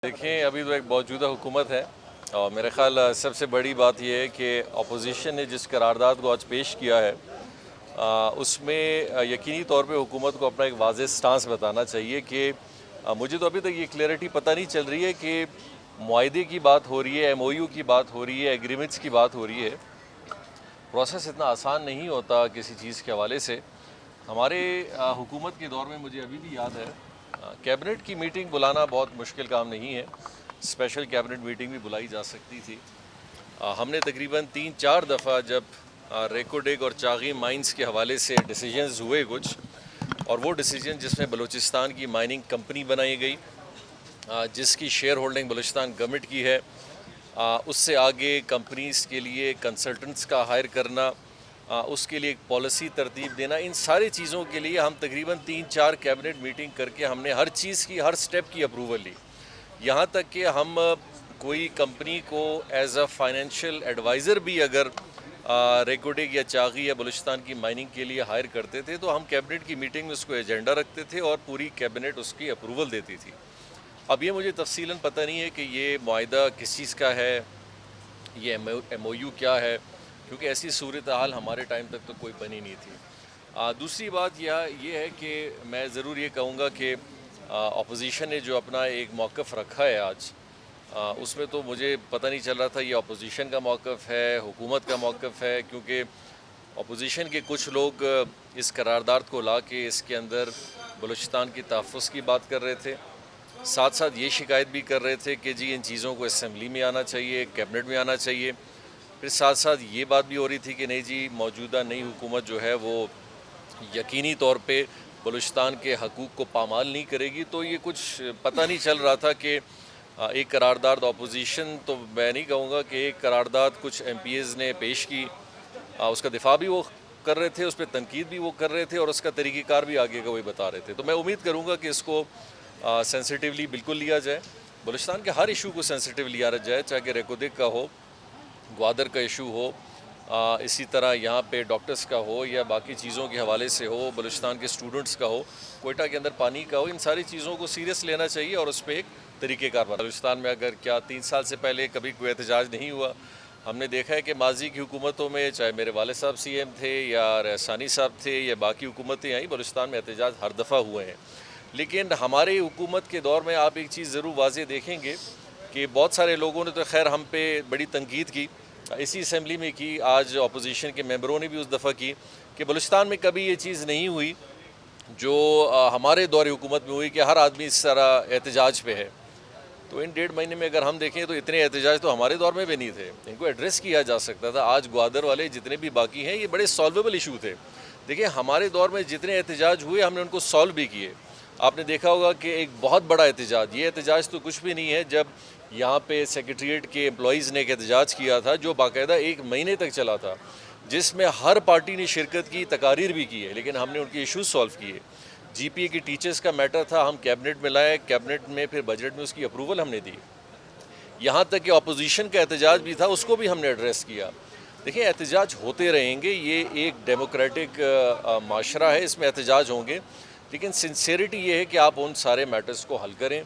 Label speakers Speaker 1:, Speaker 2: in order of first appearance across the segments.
Speaker 1: دیکھیں ابھی تو ایک موجودہ حکومت ہے اور میرے خیال سب سے بڑی بات یہ ہے کہ اپوزیشن نے جس قرارداد کو آج پیش کیا ہے اس میں یقینی طور پہ حکومت کو اپنا ایک واضح سٹانس بتانا چاہیے کہ مجھے تو ابھی تک یہ کلیئرٹی پتہ نہیں چل رہی ہے کہ معاہدے کی بات ہو رہی ہے، ایم او یو کی بات ہو رہی ہے، ایگریمنٹس کی بات ہو رہی ہے۔ پروسیس اتنا آسان نہیں ہوتا کسی چیز کے حوالے سے۔ ہمارے حکومت کے دور میں مجھے ابھی بھی یاد ہے کیبنٹ کی میٹنگ بلانا بہت مشکل کام نہیں ہے، اسپیشل کیبنٹ میٹنگ بھی بلائی جا سکتی تھی۔ ہم نے تقریباً 3-4 دفعہ جب ریکوڈیگ اور چاغی مائنز کے حوالے سے ڈیسیجنز ہوئے کچھ، اور وہ ڈیسیجن جس میں بلوچستان کی مائننگ کمپنی بنائی گئی جس کی شیئر ہولڈنگ بلوچستان گورنمنٹ کی ہے، اس سے آگے کمپنیز کے لیے کنسلٹنٹس کا ہائر کرنا، اس کے لیے ایک پالیسی ترتیب دینا، ان ساری چیزوں کے لیے ہم تقریباً 3-4 کیبنٹ میٹنگ کر کے ہم نے ہر چیز کی، ہر سٹیپ کی اپروول لی۔ یہاں تک کہ ہم کوئی کمپنی کو ایز اے فائنینشیل ایڈوائزر بھی اگر ریکوڈیگ یا چاغی یا بلوچستان کی مائننگ کے لیے ہائر کرتے تھے تو ہم کیبنٹ کی میٹنگ میں اس کو ایجنڈا رکھتے تھے اور پوری کیبنٹ اس کی اپروول دیتی تھی۔ اب یہ مجھے تفصیلاً پتہ نہیں ہے کہ یہ معاہدہ کس چیز کا ہے، یہ ایم او یو کیا ہے، کیونکہ ایسی صورتحال ہمارے ٹائم تک تو کوئی بنی نہیں تھی۔ دوسری بات یہ ہے کہ میں ضرور یہ کہوں گا کہ اپوزیشن نے جو اپنا ایک موقف رکھا ہے آج، اس میں تو مجھے پتہ نہیں چل رہا تھا یہ اپوزیشن کا موقف ہے، حکومت کا موقف ہے، کیونکہ اپوزیشن کے کچھ لوگ اس قرارداد کو لا کے اس کے اندر بلوچستان کی تحفظ کی بات کر رہے تھے، ساتھ ساتھ یہ شکایت بھی کر رہے تھے کہ جی ان چیزوں کو اسمبلی میں آنا چاہیے، کیبنٹ میں آنا چاہیے۔ پھر ساتھ ساتھ یہ بات بھی ہو رہی تھی کہ نہیں جی موجودہ نئی حکومت جو ہے وہ یقینی طور پہ بلوچستان کے حقوق کو پامال نہیں کرے گی۔ تو یہ کچھ پتہ نہیں چل رہا تھا کہ ایک قرارداد اپوزیشن تو میں نہیں کہوں گا کہ ایک قرارداد کچھ ایم پی ایز نے پیش کی، اس کا دفاع بھی وہ کر رہے تھے، اس پہ تنقید بھی وہ کر رہے تھے اور اس کا طریقہ کار بھی آگے کا وہی بتا رہے تھے۔ تو میں امید کروں گا کہ اس کو سینسیٹیولی بالکل لیا جائے، بلوچستان کے ہر ایشو کو سینسیٹیو لیا جائے، چاہے کہ ریکوڈیگ کا ہو، گوادر کا ایشو ہو، اسی طرح یہاں پہ ڈاکٹرز کا ہو یا باقی چیزوں کے حوالے سے ہو، بلوچستان کے اسٹوڈنٹس کا ہو، کوئٹہ کے اندر پانی کا ہو، ان ساری چیزوں کو سیریس لینا چاہیے اور اس پہ ایک طریقہ کار بنا۔ بلوچستان میں اگر کیا 3 سال سے پہلے کبھی کوئی احتجاج نہیں ہوا؟ ہم نے دیکھا ہے کہ ماضی کی حکومتوں میں چاہے میرے والد صاحب سی ایم تھے یا ثانی صاحب تھے یا باقی حکومتیں آئیں، بلوچستان میں احتجاج ہر دفعہ ہوئے ہیں۔ لیکن ہماری حکومت کے دور میں آپ ایک چیز ضرور واضح دیکھیں گے کہ بہت سارے لوگوں نے تو خیر ہم پہ بڑی تنقید کی، اسی اسمبلی میں کی، آج اپوزیشن کے ممبروں نے بھی اس دفعہ کی کہ بلوچستان میں کبھی یہ چیز نہیں ہوئی جو ہمارے دور حکومت میں ہوئی کہ ہر آدمی اس طرح احتجاج پہ ہے۔ تو ان 1.5 مہینے میں اگر ہم دیکھیں تو اتنے احتجاج تو ہمارے دور میں بھی نہیں تھے، ان کو ایڈریس کیا جا سکتا تھا۔ آج گوادر والے جتنے بھی باقی ہیں یہ بڑے سالویبل ایشو تھے۔ دیکھیں ہمارے دور میں جتنے احتجاج ہوئے ہم نے ان کو سالو بھی کیے۔ آپ نے دیکھا ہوگا کہ ایک بہت بڑا احتجاج، یہ احتجاج تو کچھ بھی نہیں ہے، جب یہاں پہ سیکریٹریٹ کے امپلائیز نے ایک احتجاج کیا تھا جو باقاعدہ 1 مہینے تک چلا تھا، جس میں ہر پارٹی نے شرکت کی، تقاریر بھی کی ہے، لیکن ہم نے ان کے ایشوز سالو کیے۔ جی پی اے کی ٹیچرز کا میٹر تھا، ہم کیبنٹ میں لائے، کیبنٹ میں پھر بجٹ میں اس کی اپروول ہم نے دی۔ یہاں تک کہ اپوزیشن کا احتجاج بھی تھا، اس کو بھی ہم نے ایڈریس کیا۔ دیکھیں احتجاج ہوتے رہیں گے، یہ ایک ڈیموکریٹک معاشرہ ہے، اس میں احتجاج ہوں گے، لیکن سنسیئرٹی یہ ہے کہ آپ ان سارے میٹرز کو حل کریں،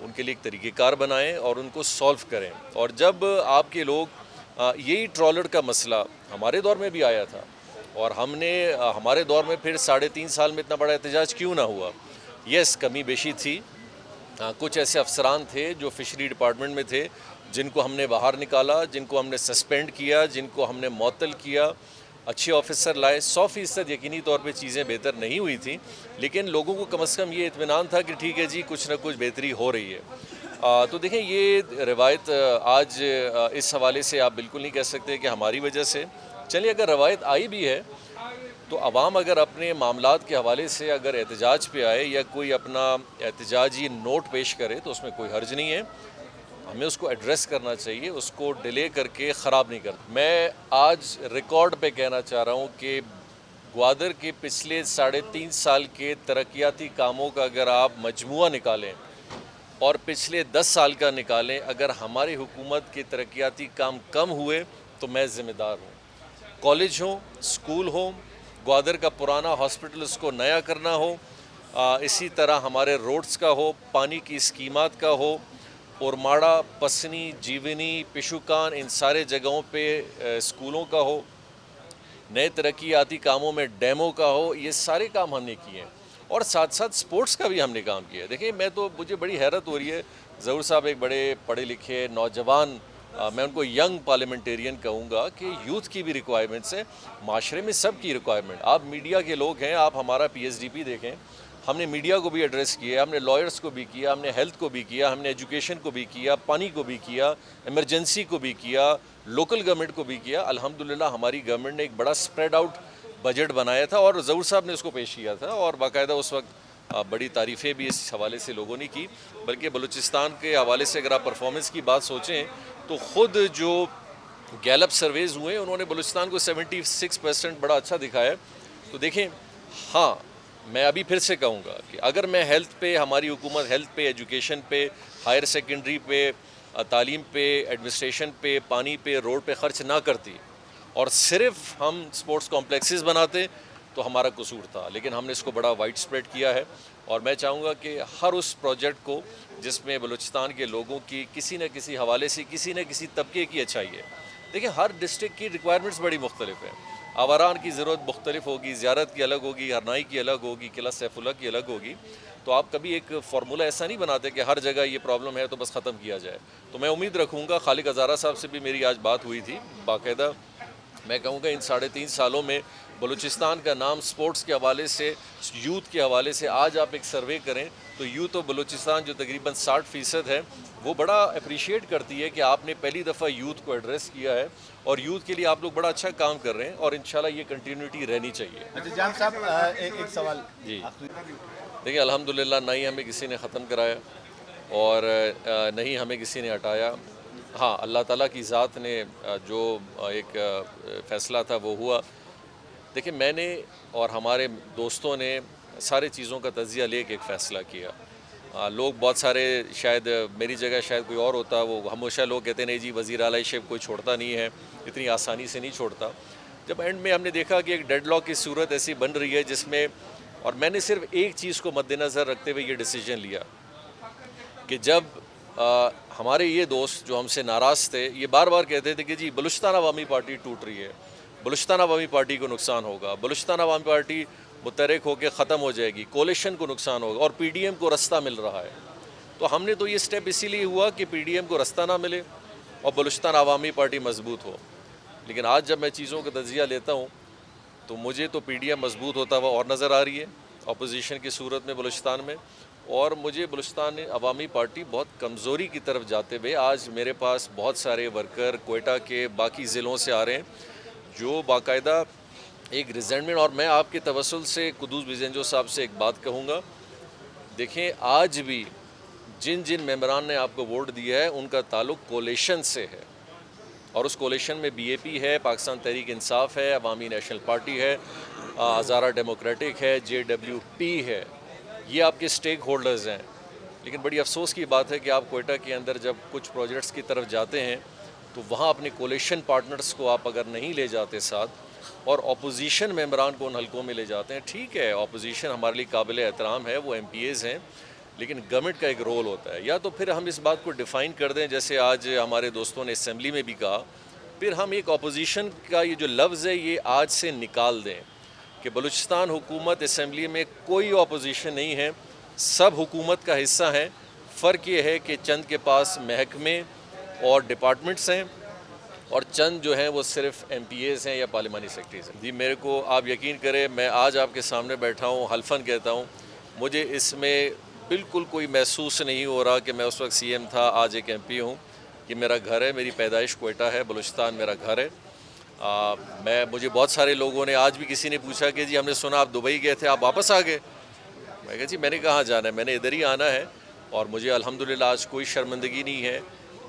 Speaker 1: ان کے لیے ایک طریقہ کار بنائیں اور ان کو سالو کریں۔ اور جب آپ کے لوگ یہی ٹرالر کا مسئلہ ہمارے دور میں بھی آیا تھا اور ہم نے ہمارے دور میں پھر 3.5 سال میں اتنا بڑا احتجاج کیوں نہ ہوا؟ یس کمی بیشی تھی، کچھ ایسے افسران تھے جو فشری ڈپارٹمنٹ میں تھے جن کو ہم نے باہر نکالا، جن کو ہم نے سسپینڈ کیا، جن کو ہم نے معطل کیا، اچھے آفیسر لائے۔ 100% یقینی طور پہ چیزیں بہتر نہیں ہوئی تھیں، لیکن لوگوں کو کم از کم یہ اطمینان تھا کہ ٹھیک ہے جی کچھ نہ کچھ بہتری ہو رہی ہے۔ تو دیکھیں یہ روایت آج اس حوالے سے آپ بالکل نہیں کہہ سکتے کہ ہماری وجہ سے، چلیے اگر روایت آئی بھی ہے تو عوام اگر اپنے معاملات کے حوالے سے اگر احتجاج پہ آئے یا کوئی اپنا احتجاجی نوٹ پیش کرے تو اس میں کوئی حرج نہیں ہے، ہمیں اس کو ایڈریس کرنا چاہیے، اس کو ڈیلے کر کے خراب نہیں کرنا۔ میں آج ریکارڈ پہ کہنا چاہ رہا ہوں کہ گوادر کے پچھلے 3.5 سال کے ترقیاتی کاموں کا اگر آپ مجموعہ نکالیں اور پچھلے 10 سال کا نکالیں، اگر ہماری حکومت کے ترقیاتی کام کم ہوئے تو میں ذمہ دار ہوں۔ کالج ہوں، اسکول ہوں، گوادر کا پرانا ہاسپٹل اس کو نیا کرنا ہو، اسی طرح ہمارے روڈز کا ہو، پانی کی اسکیمات کا ہو، ओरमाड़ा, पसनी, जीवनी, पिशुकान, इन सारे जगहों पे स्कूलों का हो, नए तरक्याती कामों में डैमों का हो, ये सारे काम हमने किए हैं। और साथ साथ स्पोर्ट्स का भी हमने काम किया है। देखिए, मुझे बड़ी हैरत हो रही है, ज़हूर साहब एक बड़े पढ़े लिखे नौजवान, मैं उनको यंग पार्लियामेंटेरियन कहूँगा, कि यूथ की भी रिक्वायरमेंट्स है, माशरे में सब की रिक्वायरमेंट। आप मीडिया के लोग हैं, आप हमारा PSDP देखें, हमने मीडिया को भी एड्रेस किया, हमने लॉयर्स को भी किया, हमने हेल्थ को भी किया, हमने एजुकेशन को भी किया, पानी को भी किया, इमरजेंसी को भी किया, लोकल गवर्नमेंट को भी किया। अल्हम्दुलिल्लाह हमारी गवर्नमेंट ने एक बड़ा स्प्रेड आउट बजट बनाया था और ज़हूर साहब ने उसको पेश किया था, और बाकायदा उस वक्त बड़ी तारीफ़ें भी इस हवाले से लोगों ने की। बल्कि बलूचिस्तान के हवाले से अगर आप परफॉर्मेंस की बात सोचें तो ख़ुद जो गैलप सर्वेज़ हुए उन्होंने बलूचिस्तान को 76% बड़ा अच्छा दिखाया है। तो देखें, हाँ, मैं अभी फिर से कहूँगा कि अगर मैं हेल्थ पे, हमारी हुकूमत हेल्थ पे, एजुकेशन पे, हायर सेकेंडरी पे, तालीम पे, एडमिनिस्ट्रेशन पे, पानी पे, रोड पे ख़र्च ना करती और सिर्फ हम स्पोर्ट्स कॉम्प्लेक्सेस बनाते तो हमारा कसूर था। लेकिन हमने इसको बड़ा वाइड स्प्रेड किया है, और मैं चाहूँगा कि हर उस प्रोजेक्ट को जिसमें बलूचिस्तान के लोगों की किसी न किसी हवाले से किसी न किसी तबके की अच्छाई है। देखिए, हर डिस्ट्रिक्ट की रिक्वायरमेंट्स बड़ी मुख्तलिफ है। आवारान की ज़रूरत मुख्तलिफ होगी, ज़ियारत की अलग होगी, हरनाई की अलग होगी, किला सैफुल्लाह की अलग होगी। तो आप कभी एक फार्मूला ऐसा नहीं बनाते कि हर जगह ये प्रॉब्लम है तो बस ख़त्म किया जाए। तो मैं उम्मीद रखूँगा, खालिक हज़ारा साहब से भी मेरी आज बात हुई थी बाकायदा, मैं कहूँगा इन 3.5 सालों में बलूचिस्तान का नाम स्पोर्ट्स के हवाले से, यूथ के हवाले से, आज आप एक सर्वे करें तो यूथ ऑफ बलूचिस्तान जो तकरीबन 60% है, वो बड़ा अप्रिशिएट करती है कि आपने पहली दफ़ा यूथ को एड्रेस किया है, और यूथ के लिए आप लोग बड़ा अच्छा काम कर रहे हैं, और इंशाल्लाह ये कंटिन्यूटी रहनी चाहिए।
Speaker 2: अच्छा जाम साहब, एक सवाल
Speaker 1: जी, देखिए, अल्हम्दुलिल्लाह नहीं हमें किसी ने ख़त्म कराया और नहीं हमें किसी ने हटाया। हाँ, अल्लाह ताला की ज़ात ने जो एक फ़ैसला था वो हुआ। देखिए, मैंने और हमारे दोस्तों ने सारे चीज़ों का तजिया लेके एक फ़ैसला किया। लोग बहुत सारे, शायद मेरी जगह शायद कोई और होता, वो हमेशा लोग कहते नहीं जी वज़ीर आला शिप कोई छोड़ता नहीं है, इतनी आसानी से नहीं छोड़ता। जब एंड में हमने देखा कि एक डेडलॉक की सूरत ऐसी बन रही है जिसमें, और मैंने सिर्फ एक चीज़ को मद्देनज़र रखते हुए ये डिसीजन लिया कि जब हमारे ये दोस्त जो हमसे नाराज़ थे, ये बार बार कहते थे कि जी बलूचिस्तान अवामी पार्टी टूट रही है, बलूचिस्तान अवामी पार्टी को नुकसान होगा, बलूचिस्तान अवामी पार्टी मुतहरिक होकर ख़त्म हो जाएगी, कोalition को नुकसान होगा, और PDM को रास्ता मिल रहा है। तो हमने तो ये स्टेप इसीलिए हुआ कि PDM को रास्ता ना मिले और बलूचिस्तान अवामी पार्टी मजबूत हो। लेकिन आज जब मैं चीज़ों का तजिया लेता हूँ तो मुझे तो PDM मजबूत होता हुआ और नज़र आ रही है अपोजिशन की सूरत में बलूचिस्तान में, और मुझे बलूचिस्तान अवामी पार्टी बहुत कमज़ोरी की तरफ जाते हुए, आज मेरे पास बहुत सारे वर्कर कोयटा के बाकी ज़िलों से आ रहे हैं जो बाकायदा एक रिजेंटमेंट, और मैं आपके तवस्सुल से कुद्दूस बिजेंजो साहब से एक बात कहूँगा, देखें, आज भी जिन जिन मेंबरान ने आपको वोट दिया है उनका ताल्लुक़ कोalition से है, और उस कोalition में BAP है, पाकिस्तान तहरीक इंसाफ है, अवामी नेशनल पार्टी है, हज़ारा डेमोक्रेटिक है, JWP है, ये आपके स्टेक होल्डर्स हैं। लेकिन बड़ी अफसोस की बात है कि आप कोयटा के अंदर जब कुछ प्रोजेक्ट्स की तरफ जाते हैं तो वहाँ अपने कोalition पार्टनर्स को आप अगर नहीं ले जाते साथ, और अपोजिशन मेंबरान को उन हलकों में ले जाते हैं, ठीक है, अपोजिशन हमारे लिए काबिल एहतराम है, वो MPAs हैं, लेकिन गवर्नमेंट का एक रोल होता है। या तो फिर हम इस बात को डिफ़ाइन कर दें, जैसे आज हमारे दोस्तों ने असेंबली में भी कहा, फिर हम एक अपोजिशन का ये जो लफ्ज़ है ये आज से निकाल दें कि बलूचिस्तान हुकूमत असेंबली में कोई अपोजिशन नहीं है, सब हुकूमत का हिस्सा है। फ़र्क ये है कि चंद के पास महकमे और डिपार्टमेंट्स हैं, और चंद जो हैं वो सिर्फ MPAs हैं या पार्लिमानी सेक्रेटरीज़ हैं। जी, मेरे को आप यकीन करें, मैं आज आपके सामने बैठा हूँ, हल्फन कहता हूँ, मुझे इसमें बिल्कुल कोई महसूस नहीं हो रहा कि मैं उस वक्त CM था, आज एक MP हूँ, कि मेरा घर है, मेरी पैदाइश कोयटा है, बलूचिस्तान मेरा घर है। मुझे बहुत सारे लोगों ने, आज भी किसी ने पूछा कि जी हमने सुना आप दुबई गए थे, आप वापस आ गए। मैं कहा जी मैंने कहाँ जाना है, मैंने इधर ही आना है, और मुझे अल्हम्दुलिल्लाह आज कोई शर्मिंदगी नहीं है,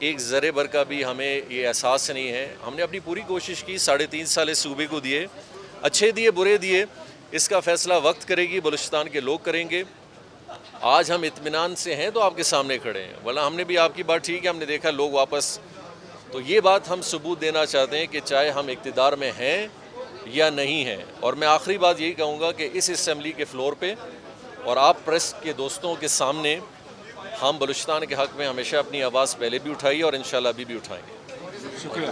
Speaker 1: एक ज़रे भर का भी हमें ये एहसास नहीं है। हमने अपनी पूरी कोशिश की, 3.5 साल इस सूबे को दिए, अच्छे दिए बुरे दिए, इसका फ़ैसला वक्त करेगी, बलूचिस्तान के लोग करेंगे। आज हम इत्मीनान से हैं तो आपके सामने खड़े हैं, वरना हमने भी आपकी बात ठीक है, हमने देखा लोग वापस, तो ये बात हम सबूत देना चाहते हैं कि चाहे हम इक़्तिदार में हैं या नहीं हैं। और मैं आखिरी बात यही कहूँगा कि इस असेंबली के फ्लोर पे और आप प्रेस के दोस्तों के सामने ہم بلوچستان کے حق میں ہمیشہ اپنی آواز پہلے بھی اٹھائی ہے اور انشاءاللہ ابھی بھی اٹھائیں گے.
Speaker 3: شکریہ.